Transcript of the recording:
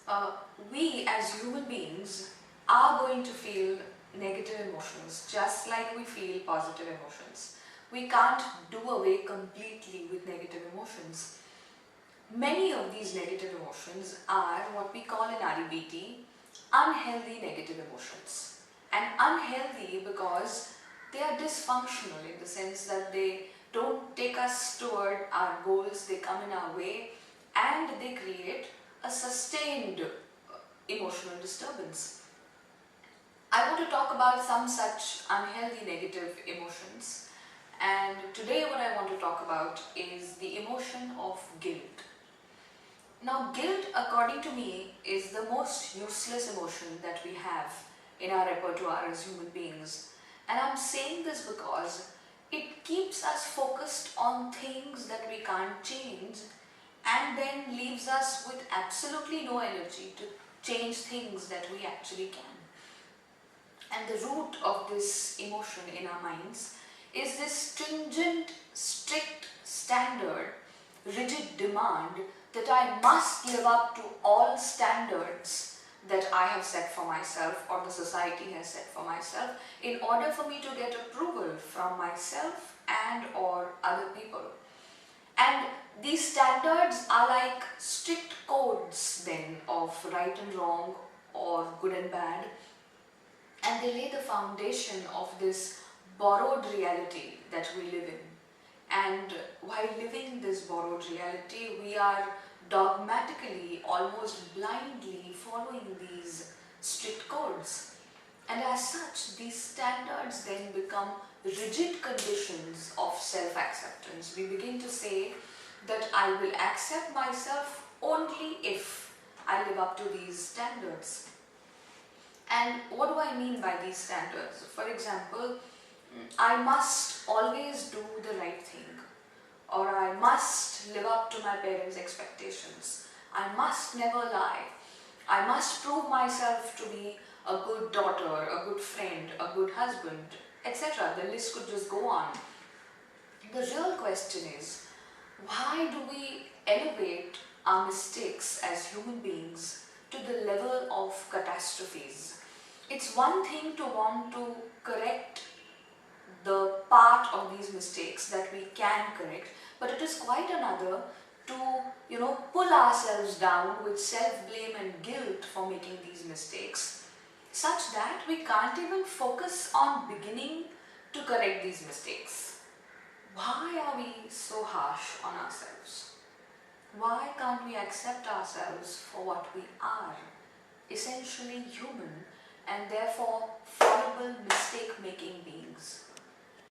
uh, we as human beings are going to feel negative emotions just like we feel positive emotions. We can't do away completely with negative emotions. Many of these negative emotions are what we call in REBT unhealthy negative emotions. And unhealthy because they are dysfunctional in the sense that they don't take us toward our goals, they come in our way and they create a sustained emotional disturbance. I want to talk about some such unhealthy negative emotions, and today what I want to talk about is the emotion of guilt. Now, guilt, according to me, is the most useless emotion that we have in our repertoire as human beings. And I'm saying this because it keeps us focused on things that we can't change and then leaves us with absolutely no energy to change things that we actually can. And the root of this emotion in our minds is this stringent, strict standard, rigid demand that I must live up to all standards that I have set for myself or the society has set for myself in order for me to get approval from myself and or other people. And these standards are like strict codes then of right and wrong or good and bad, and they lay the foundation of this borrowed reality that we live in. And while living this borrowed reality, we are dogmatically, almost blindly following these strict codes. And as such, these standards then become rigid conditions of self-acceptance. We begin to say that I will accept myself only if I live up to these standards. And what do I mean by these standards? For example, I must always do the right thing, or I must live up to my parents' expectations. I must never lie. I must prove myself to be a good daughter, a good friend, a good husband, etc. The list could just go on. The real question is, why do we elevate our mistakes as human beings to the level of catastrophes? It's one thing to want to correct the part of these mistakes that we can correct, but it is quite another to pull ourselves down with self-blame and guilt for making these mistakes, such that we can't even focus on beginning to correct these mistakes. Why are we so harsh on ourselves? Why can't we accept ourselves for what we are, essentially human and therefore fallible,